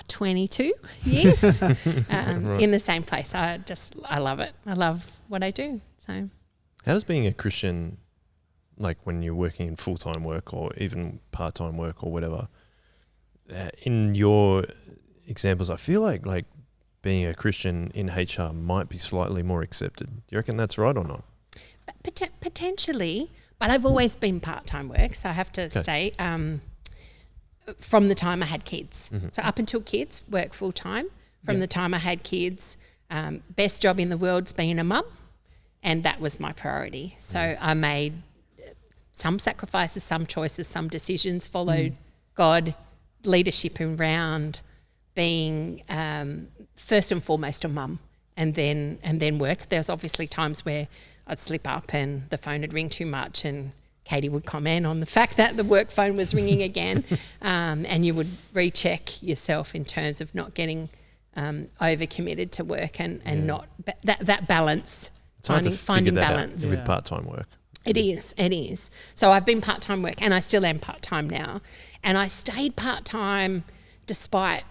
22 years in the same place. I love it. I love what I do. So, how does being a Christian, like when you're working in full-time work or even part-time work or whatever, in your examples, I feel like being a Christian in HR might be slightly more accepted. Do you reckon that's right or not? Potentially. But I've always been part-time work, so I have to say from the time I had kids. Mm-hmm. So up until kids, work full-time. From the time I had kids, best job in the world's being a mum, and that was my priority. So I made some sacrifices, some choices, some decisions, followed God, leadership around being first and foremost a mum, and then work. There's obviously times where I'd slip up and the phone would ring too much, and Katie would comment on the fact that the work phone was ringing again, and you would recheck yourself in terms of not getting overcommitted to work and not that balance. It's hard to figure that out with part-time work. It is. So I've been part-time work, and I still am part-time now, and I stayed part-time despite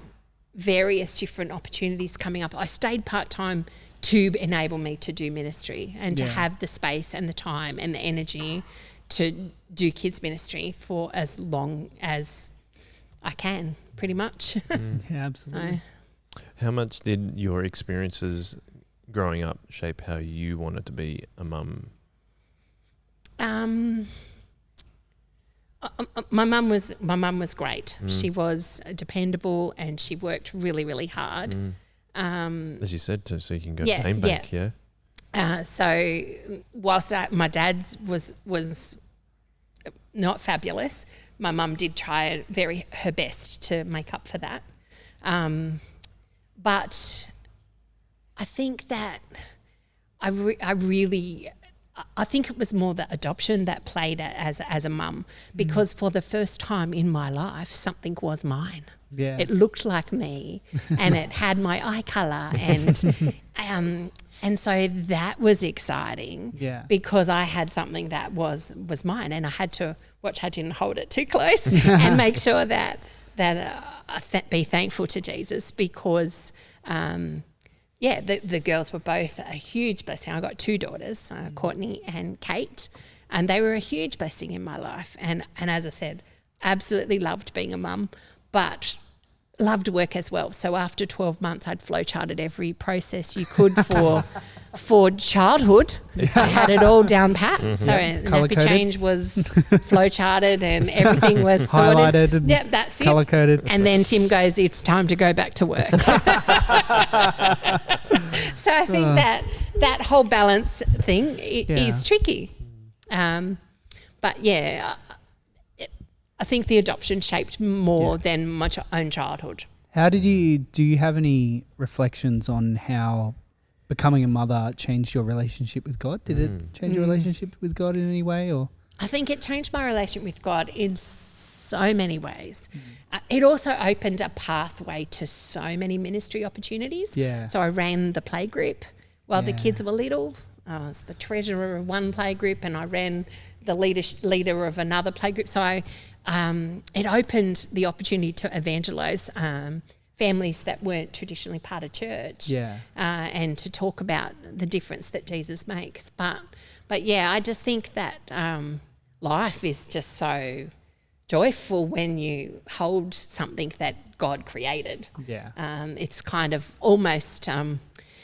various different opportunities coming up. I stayed part-time to enable me to do ministry and to have the space and the time and the energy to do kids ministry for as long as I can, pretty much. Yeah, absolutely. So, How much did your experiences growing up shape how you wanted to be a mum? my mum was great. She was dependable and she worked really, really hard. As you said, so you can go Yeah, pain bank, so whilst my dad was not fabulous, my mum did try her best to make up for that. But I think that I think it was more the adoption that played as a mum, because for the first time in my life, something was mine. Yeah. It looked like me and it had my eye colour and so that was exciting. Yeah. Because I had something that was mine, and I had to watch I didn't hold it too close and make sure that be thankful to Jesus, because the girls were both a huge blessing. I got 2 daughters, Courtney and Kate, and they were a huge blessing in my life. And as I said, absolutely loved being a mum, but loved work as well. So after 12 months, I'd flowcharted every process you could for childhood. I had it all down pat. So nappy change was flowcharted and everything was sorted. Highlighted and that's it. colour-coded. And then Tim goes, it's time to go back to work. So I think that whole balance thing is tricky. But yeah, I think the adoption shaped more than my own childhood. How do you have any reflections on how becoming a mother changed your relationship with God? Did it change your relationship with God in any way? Or I think it changed my relationship with God in so many ways. It also opened a pathway to so many ministry opportunities. Yeah. So I ran the play group while the kids were little. I was the treasurer of one play group and I ran the leader of another play group. So it opened the opportunity to evangelise families that weren't traditionally part of church, and to talk about the difference that Jesus makes. But yeah, I just think that life is just so joyful when you hold something that God created. Yeah. It's kind of almost... it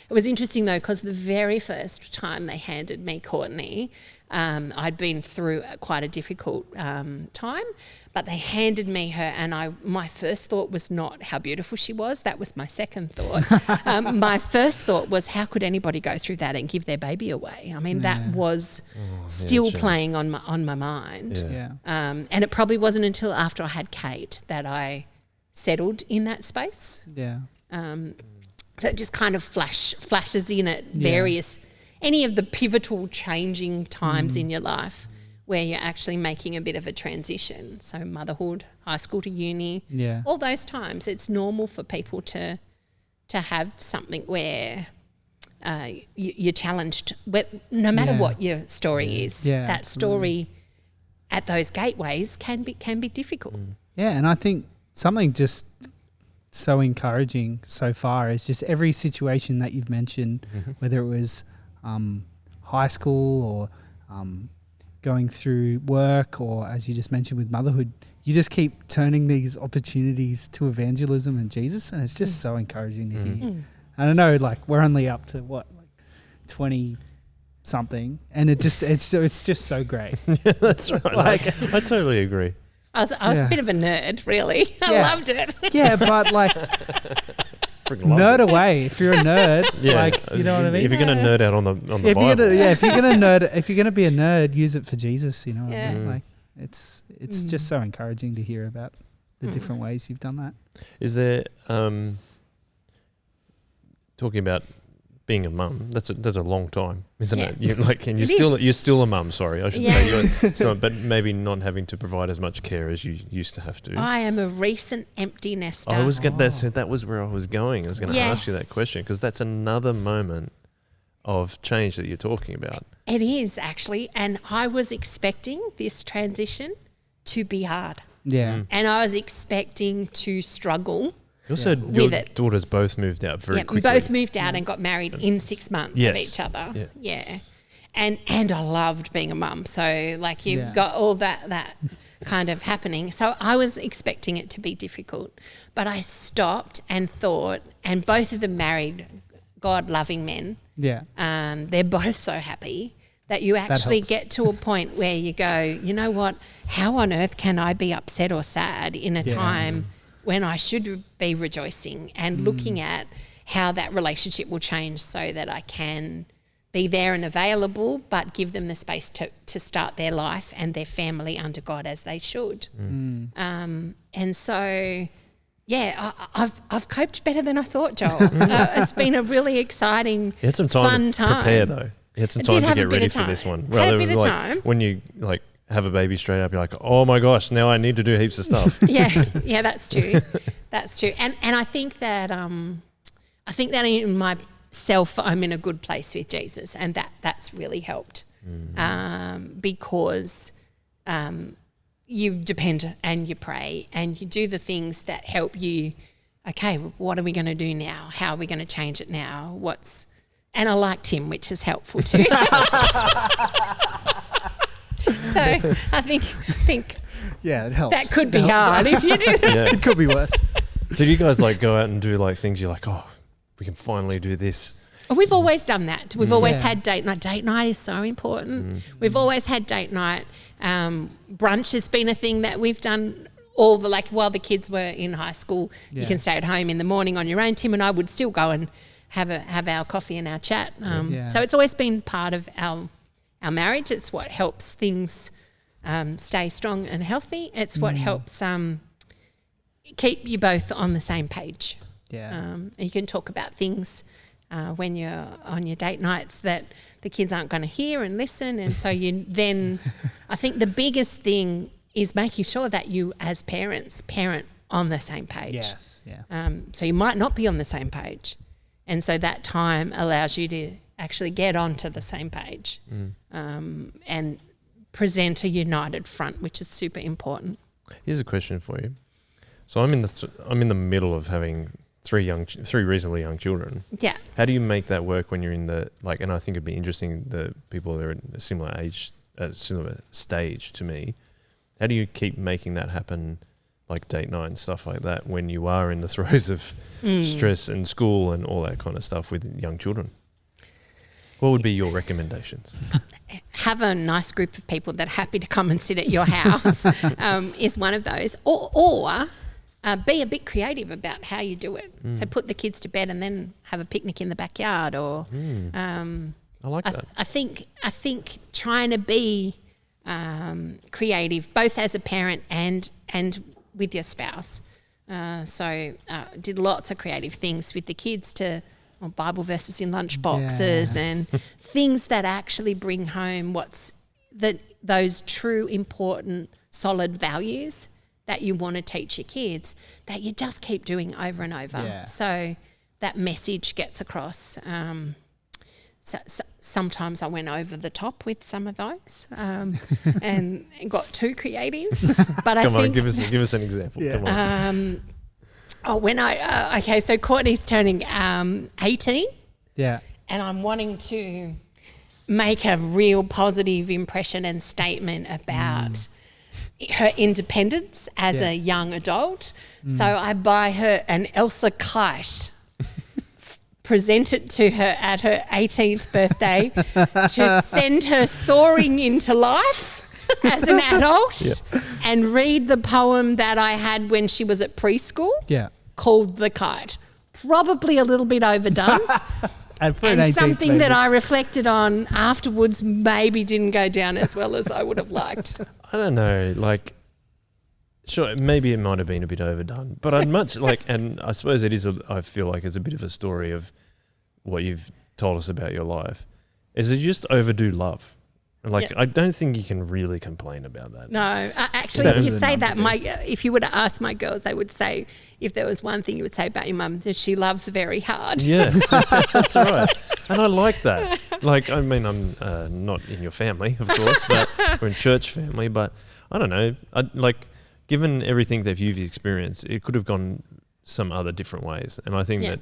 was interesting though, because the very first time they handed me Courtney, I'd been through quite a difficult time, but they handed me her and my first thought was not how beautiful she was. That was my second thought. My first thought was, how could anybody go through that and give their baby away? I mean, that was still playing on my mind. Yeah. And it probably wasn't until after I had Kate that I settled in that space. Yeah. So it just kind of flashes in at any of the pivotal changing times in your life where you're actually making a bit of a transition. So motherhood, high school to uni, all those times. It's normal for people to have something where you're challenged, no matter what your story is. Yeah, that story at those gateways can be difficult. Yeah, and I think something just so encouraging so far is just every situation that you've mentioned, whether it was high school or going through work, or as you just mentioned with motherhood, you just keep turning these opportunities to evangelism and Jesus, and it's just so encouraging to hear. And I know, like, we're only up to 20 something, and it's just so great. Yeah, that's right. I totally agree. I was a bit of a nerd, really. I loved it. Yeah, but like nerd away. If you're a nerd, you know what I mean. If you're gonna nerd out on the Bible, if you're gonna be a nerd, use it for Jesus. You know what I mean? Like it's just so encouraging to hear about the different ways you've done that. Is there talking about being a mum? That's a long time, isn't it? You're still a mum. Sorry, I should say. You're but maybe not having to provide as much care as you used to have to. I am a recent empty nester. That was where I was going. I was going to ask you that question, because that's another moment of change that you're talking about. It is actually, and I was expecting this transition to be hard. Yeah, and I was expecting to struggle. Also, your daughters both moved out very quickly. Both moved out and got married in 6 months of each other. Yeah. And I loved being a mum. So like you've got all that kind of happening. So I was expecting it to be difficult, but I stopped and thought, and both of them married God-loving men. Yeah. They're both so happy that you actually get to a point where you go, you know what, how on earth can I be upset or sad in a time when I should be rejoicing and looking at how that relationship will change so that I can be there and available, but give them the space to start their life and their family under God as they should. And so, yeah, I've coped better than I thought, Joel. It's been a really exciting, You had some time fun to time. prepare though. You had some time to get ready for this one. Had a bit of time. When you like have a baby straight up, you're like, oh my gosh, now I need to do heaps of stuff. yeah, that's true. That's true. And I think that in myself, I'm in a good place with Jesus, and that's really helped because you depend and you pray and you do the things that help you. Okay, what are we going to do now? How are we going to change it now? And I like Tim, which is helpful too. So I think yeah, it helps. that could be hard if you do. Yeah. It could be worse. So do you guys like go out and do like things you're like, oh, we can finally do this? We've always done that. We've always had date night. Date night is so important. We've always had date night. Brunch has been a thing that we've done while the kids were in high school. You can stay at home in the morning on your own. Tim and I would still go and have our coffee and our chat. So it's always been part of our marriage. It's what helps things stay strong and healthy. It's what helps keep you both on the same page. Yeah. You can talk about things when you're on your date nights that the kids aren't going to hear and listen. And so I think the biggest thing is making sure that you as parents parent on the same page. Yes, yeah. So you might not be on the same page. And so that time allows you to actually get onto the same page and present a united front, which is super important. Here's a question for you. So I'm in the middle of having three reasonably young children. Yeah. How do you make that work when you're in and I think it'd be interesting, the people that are in a similar age, similar stage to me, how do you keep making that happen, like date night and stuff like that, when you are in the throes of stress and school and all that kind of stuff with young children? What would be your recommendations? Have a nice group of people that are happy to come and sit at your house is one of those. Or be a bit creative about how you do it. So put the kids to bed and then have a picnic in the backyard. Or I like that. I think trying to be creative, both as a parent and with your spouse. So did lots of creative things with the kids Bible verses in lunch boxes and things that actually bring home those true, important, solid values that you want to teach your kids that you just keep doing over and over. Yeah. So that message gets across. So sometimes I went over the top with some of those and got too creative. But I think, give us an example. Yeah. So Courtney's turning 18. Yeah. And I'm wanting to make a real positive impression and statement about her independence as a young adult. So I buy her an Elsa kite, present it to her at her 18th birthday to send her soaring into life as an adult and read the poem that I had when she was at preschool called The Kite. Probably a little bit overdone. And something that I reflected on afterwards maybe didn't go down as well as I would have liked. I don't know, sure, maybe it might have been a bit overdone, but I'd much and I suppose it is, I feel like it's a bit of a story of what you've told us about your life. Is it just overdo love? I don't think you can really complain about that. No, actually, you say that. If you were to ask my girls, they would say, if there was one thing you would say about your mum, that she loves very hard. Yeah, that's right. And I like that. I'm not in your family, of course, but we're in church family. But I don't know. Given everything that you've experienced, it could have gone some other different ways. And I think that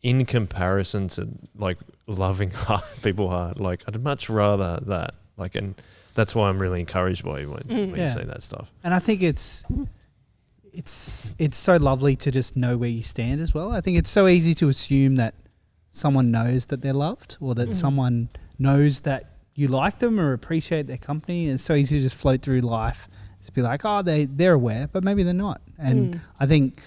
in comparison to loving people hard, I'd much rather that. And that's why I'm really encouraged by you when you say that stuff. And I think it's so lovely to just know where you stand as well. I think it's so easy to assume that someone knows that they're loved, or that someone knows that you like them or appreciate their company. It's so easy to just float through life, just be like, oh, they're aware, but maybe they're not. And I think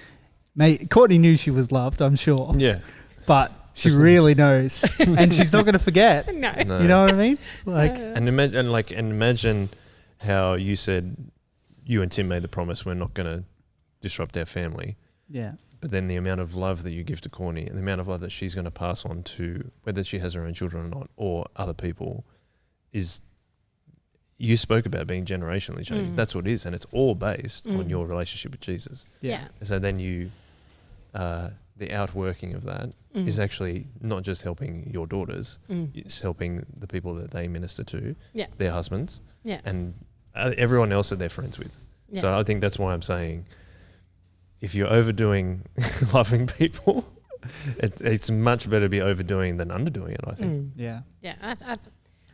Courtney knew she was loved, I'm sure. Yeah. But she really knows, and she's not going to forget. No. You know what I mean? Like, and imagine how you said you and Tim made the promise we're not going to disrupt our family. Yeah. But then the amount of love that you give to Courtney and the amount of love that she's going to pass on to whether she has her own children or not, or other people, is, you spoke about being generationally changed. That's what it is, and it's all based on your relationship with Jesus. Yeah. So then you, the outworking of that is actually not just helping your daughters, it's helping the people that they minister to, their husbands, and everyone else that they're friends with. Yeah. So I think that's why I'm saying, if you're overdoing loving people, it's much better to be overdoing than underdoing it, I think. Yeah.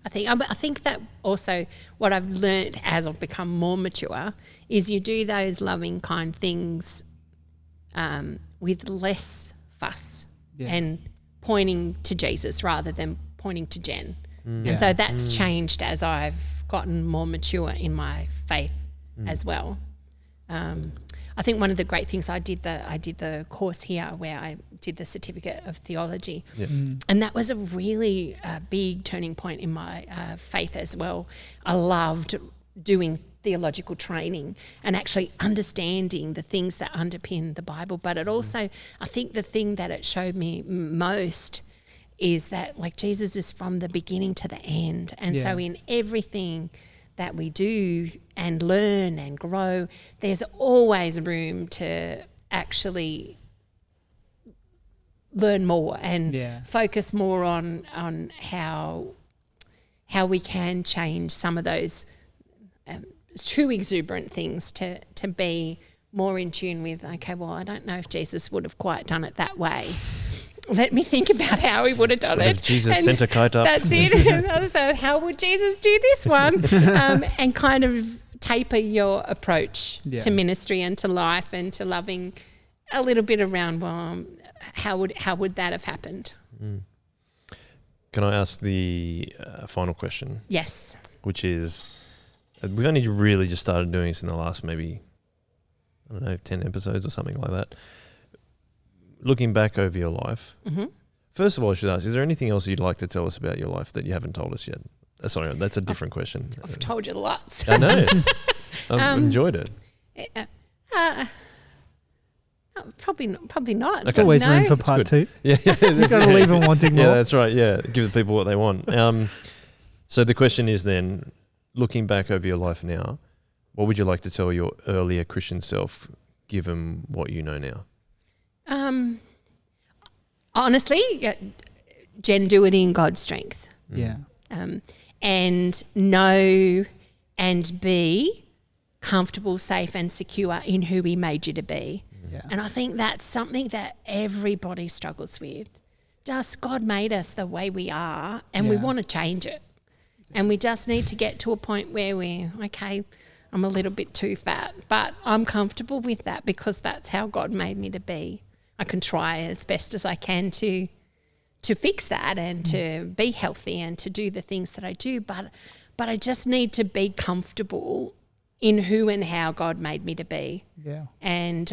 I think that also what I've learned as I've become more mature is you do those loving, kind things with less fuss and pointing to Jesus rather than pointing to Jen. And so that's changed as I've gotten more mature in my faith as well. I think one of the great things I did the course here where I did the certificate of theology, and that was a really big turning point in my faith as well. I loved doing theological training and actually understanding the things that underpin the Bible. But it also, I think the thing that it showed me most is that, like, Jesus is from the beginning to the end, and so in everything that we do and learn and grow, there's always room to actually learn more and focus more on how we can change some of those too exuberant things to be more in tune with, okay, well, I don't know if Jesus would have quite done it that way. Let me think about how he would have done it. If Jesus sent a kite up. That's it. So how would Jesus do this one? And kind of taper your approach to ministry and to life and to loving a little bit around, well, how would that have happened? Can I ask the final question? Yes. Which is, we've only really just started doing this in the last maybe, 10 episodes or something like that. Looking back over your life, first of all, I should ask, is there anything else you'd like to tell us about your life that you haven't told us yet? Sorry, that's a different question. I've told you lots. I know. I've enjoyed it. Probably not. There's always room for part two. Yeah, you've got to leave them wanting more. Yeah, that's right. Yeah, give the people what they want. So the question is then, looking back over your life now, what would you like to tell your earlier Christian self, given what you know now? Honestly, Jen, do it in God's strength. Yeah. And know and be comfortable, safe and secure in who he made you to be. Yeah. And I think that's something that everybody struggles with. Just God made us the way we are, and we want to change it. And we just need to get to a point where we're, okay, I'm a little bit too fat, but I'm comfortable with that because that's how God made me to be. I can try as best as I can to fix that and to be healthy and to do the things that I do, but I just need to be comfortable in who and how God made me to be. Yeah. And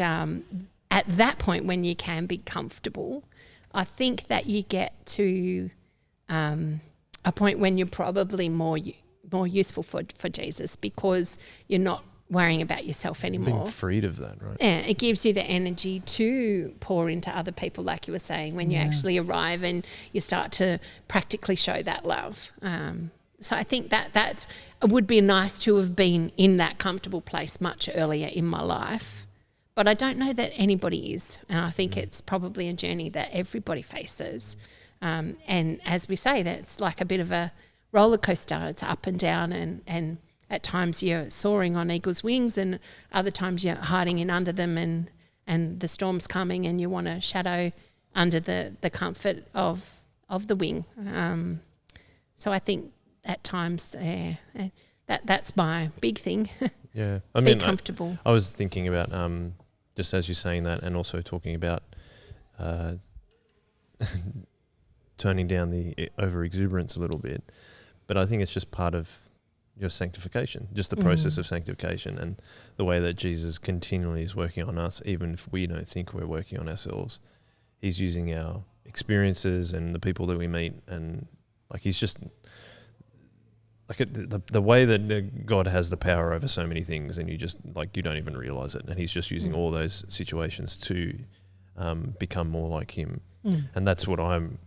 at that point, when you can be comfortable, I think that you get to a point when you're probably more useful for Jesus because you're not worrying about yourself anymore. Being freed of that, right? Yeah, it gives you the energy to pour into other people, like you were saying, when you actually arrive and you start to practically show that love. So I think that would be nice to have been in that comfortable place much earlier in my life. But I don't know that anybody is. And I think it's probably a journey that everybody faces. And as we say, that's like a bit of a roller coaster. It's up and down and at times you're soaring on eagle's wings and other times you're hiding in under them and the storm's coming and you want to shadow under the comfort of the wing. So I think at times That's my big thing. Yeah. I mean, be comfortable. I was thinking about, just as you're saying that, and also talking about turning down the over exuberance a little bit. But I think it's just part of your sanctification, just the process of sanctification, and the way that Jesus continually is working on us, even if we don't think we're working on ourselves. He's using our experiences and the people that we meet, and like he's just like the way that God has the power over so many things, and you just like you don't even realize it, and he's just using all those situations to become more like him. And that's what I'm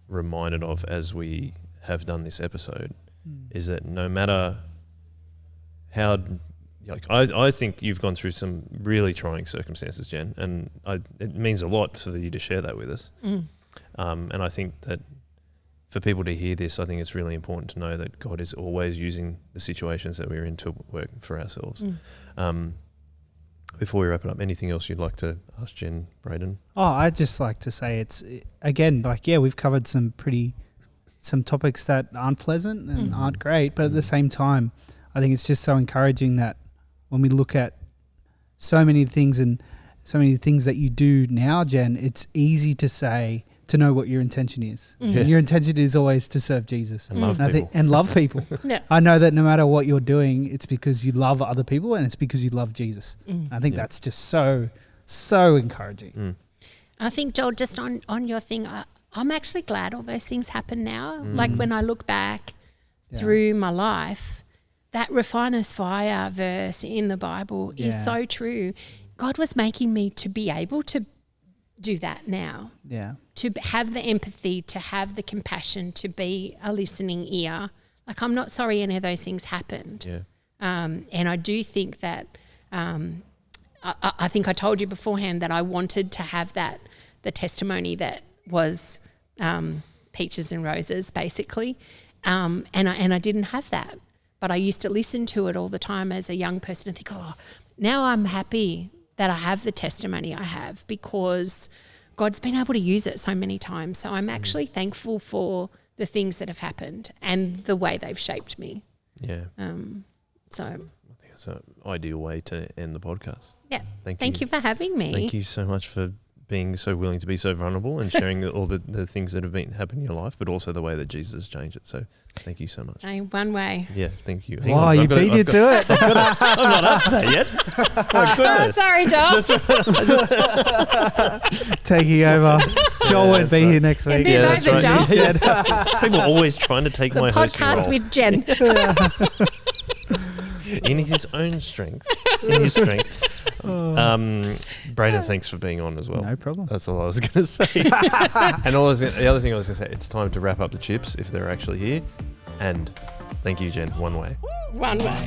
reminded of as we have done this episode, is that no matter how, like I think you've gone through some really trying circumstances, Jen, and it means a lot for you to share that with us. And I think that for people to hear this, I think it's really important to know that God is always using the situations that we're in to work for ourselves. Before we wrap it up, anything else you'd like to ask Jen, Brayden? Oh, I'd just like to say it's, again, like, yeah, we've covered some topics that aren't pleasant and aren't great, but at the same time, I think it's just so encouraging that when we look at so many things and so many things that you do now, Jen, it's easy to know what your intention is. Your intention is always to serve Jesus and love people. And love people. Yeah. I know that no matter what you're doing, it's because you love other people and it's because you love Jesus. I think that's just so encouraging. I think, Joel, just on your thing, I'm actually glad all those things happen now. Like when I look back through my life, that refiner's fire verse in the Bible is so true. God was making me to be able to do that now. Yeah. To have the empathy, to have the compassion, to be a listening ear. Like, I'm not sorry any of those things happened. Yeah. And I do think that, I think I told you beforehand that I wanted to have the testimony that was peaches and roses, basically. And I didn't have that. But I used to listen to it all the time as a young person and think, oh, now I'm happy that I have the testimony I have because God's been able to use it so many times. So I'm actually thankful for the things that have happened and the way they've shaped me. Yeah. So I think it's an ideal way to end the podcast. Yeah. Thank you for having me. Thank you so much for being so willing to be so vulnerable and sharing all the things that have been happening in your life, but also the way that Jesus has changed it. So thank you so much. So one way. Yeah, thank you. Wow, you beat you to it. I'm not up to that yet. My Oh, goodness. sorry, Joel. Taking over. Joel won't be here next week. Yeah, move over, Joel. Yeah, people are always trying to take The my hosting podcast role. with Jen. In his own strength. Brayden, thanks for being on as well. No problem. That's all I was going to say. And the other thing I was going to say, it's time to wrap up the chips if they're actually here. And thank you, Jen. One way. One way.